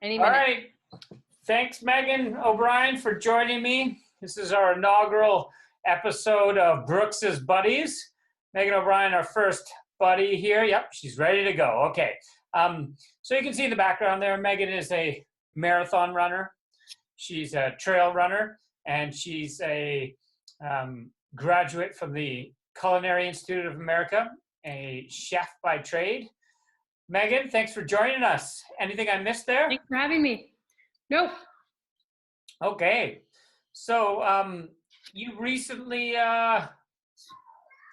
Any All minute. right. Thanks, Meaghan O'Brien, for joining me. This is our inaugural episode of Brooks's Buddies. Meaghan O'Brien, our first buddy here. Yep, she's ready to go. Okay. So you can see in the background there, Meaghan is a marathon runner. She's a trail runner, and she's a graduate from the Culinary Institute of America, a chef by trade. Meaghan, thanks for joining us. Anything I missed there? Thanks for having me. Nope. Okay. So you recently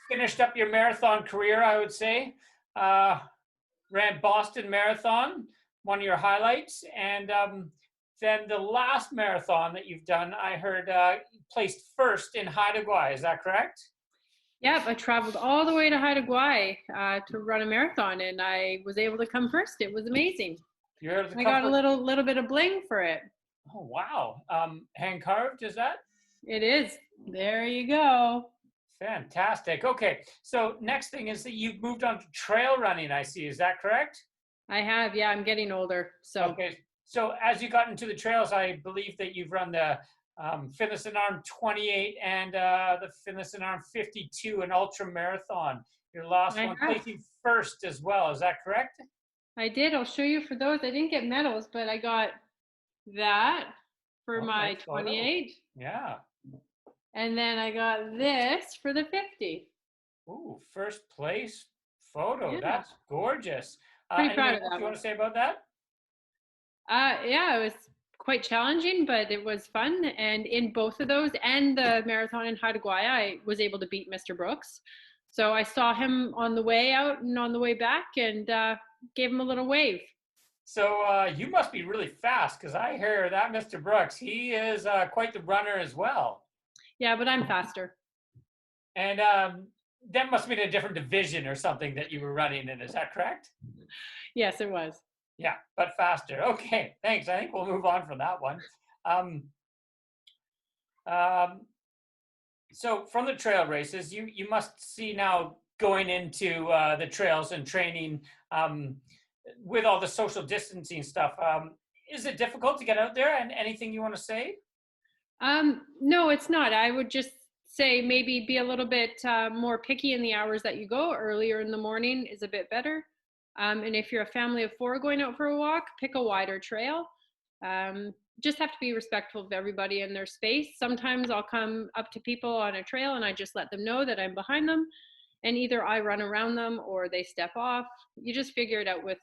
finished up your marathon career, I would say. Ran Boston Marathon, one of your highlights. And then the last marathon that you've done, I heard placed first in Haida Gwaii. Is that correct? Yep, I traveled all the way to Haida Gwaii to run a marathon, and I was able to come first. It was amazing. I got a little bit of bling for it. Oh, wow. Hand carved, is that? It is. There you go. Fantastic. Okay. So next thing is that you've moved on to trail running, I see. Is that correct? I have. Yeah, I'm getting older. So. Okay. So as you got into the trails, I believe that you've run the Fitness and Arm 28 and the Fitness and Arm 52, an ultra marathon. Your last one placing first as well. Is that correct? I did. I'll show you for those. I didn't get medals, but I got that for my 28. Yeah. And then I got this for the 50. Ooh, first place photo. Yeah. That's gorgeous. Pretty proud of that. What you want to say about that? Yeah, it was quite challenging, but it was fun. And in both of those and the marathon in Haida Gwaii, I was able to beat Mr. Brooks. So I saw him on the way out and on the way back and gave him a little wave. So you must be really fast, because I hear that Mr. Brooks, he is quite the runner as well. Yeah, but I'm faster. And that must have been a different division or something that you were running in. Is that correct? Yes, it was. Yeah, but faster. Okay, thanks. I think we'll move on from that one. So from the trail races, you must see now going into the trails and training with all the social distancing stuff. Is it difficult to get out there? And anything you want to say? No, it's not. I would just say maybe be a little bit more picky in the hours that you go. Earlier in the morning is a bit better. And if you're a family of 4 going out for a walk, pick a wider trail. Just have to be respectful of everybody in their space. Sometimes I'll come up to people on a trail and I just let them know that I'm behind them. And either I run around them or they step off. You just figure it out with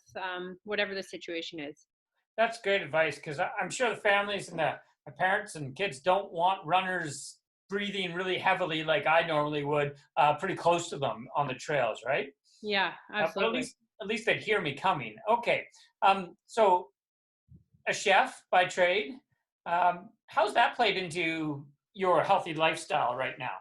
whatever the situation is. That's great advice, because I'm sure the families and the parents and kids don't want runners breathing really heavily like I normally would pretty close to them on the trails, right? Yeah, absolutely. At least they'd hear me coming. Okay, so a chef by trade. How's that played into your healthy lifestyle right now?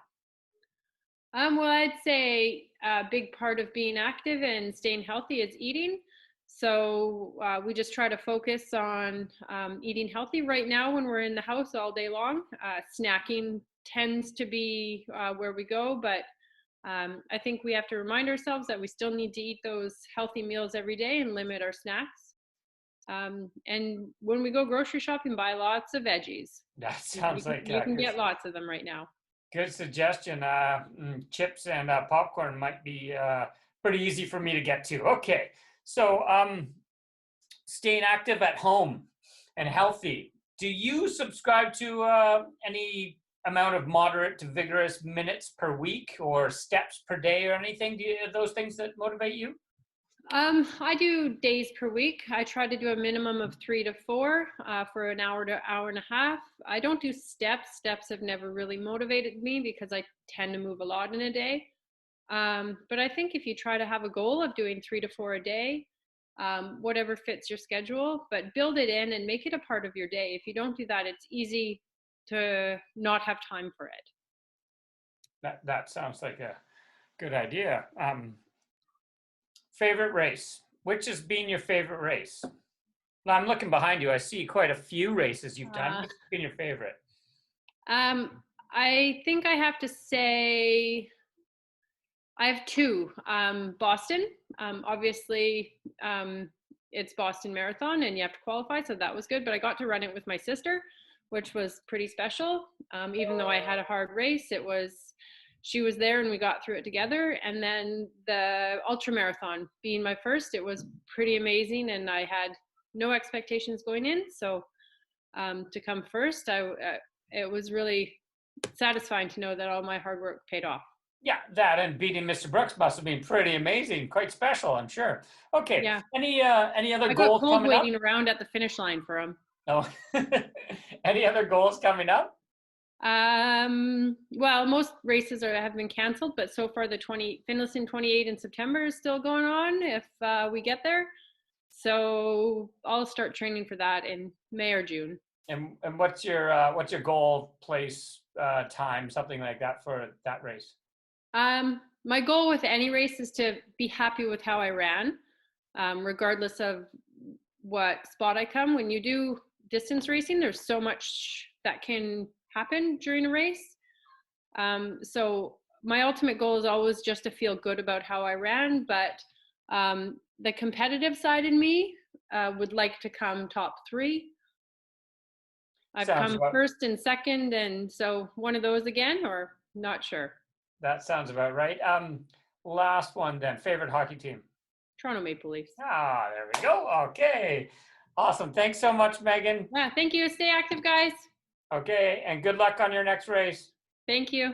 Well, I'd say a big part of being active and staying healthy is eating. So we just try to focus on eating healthy. Right now, when we're in the house all day long, snacking tends to be where we go. But I think we have to remind ourselves that we still need to eat those healthy meals every day and limit our snacks. And when we go grocery shopping, buy lots of veggies. That sounds like you can get lots of them right now. Good suggestion. Chips and popcorn might be pretty easy for me to get to. Okay, so staying active at home and healthy. Do you subscribe to any amount of moderate to vigorous minutes per week or steps per day or anything? Do you have those things that motivate you? I do days per week. I try to do a minimum of 3 to 4 for an hour to hour and a half. I don't do steps. Steps have never really motivated me because I tend to move a lot in a day. But I think if you try to have a goal of doing 3 to 4 a day, whatever fits your schedule, but build it in and make it a part of your day. If you don't do that, it's easy to not have time for it. That sounds like a good idea. Favorite race? Which has been your favorite race? Now, I'm looking behind you. I see quite a few races you've done. What's been your favorite? I think I have to say I have 2. Boston, obviously, it's Boston Marathon and you have to qualify, so that was good. But I got to run it with my sister, which was pretty special. Even though I had a hard race, she was there and we got through it together. And then the ultra marathon being my first, it was pretty amazing, and I had no expectations going in. So to come first, it was really satisfying to know that all my hard work paid off. Yeah, that and beating Mr. Brooks must have been pretty amazing, quite special, I'm sure. Okay, Yeah, any other I got goals cold coming up? waiting around at the finish line for him. No. Any other goals coming up? Well, most races have been canceled, but so far the Finlayson 28 in September is still going on if we get there. So I'll start training for that in May or June. And what's your goal place time, something like that for that race? My goal with any race is to be happy with how I ran, regardless of what spot I come. When you do distance racing, there's so much that can happen during a race. So my ultimate goal is always just to feel good about how I ran, but the competitive side in me would like to come top 3. I've come first and second, and so one of those again, or not sure. That sounds about right. Last one then. Favorite hockey team? Toronto Maple Leafs. Ah, there we go. Okay. Awesome. Thanks so much, Meaghan. Yeah, thank you. Stay active, guys. Okay, and good luck on your next race. Thank you.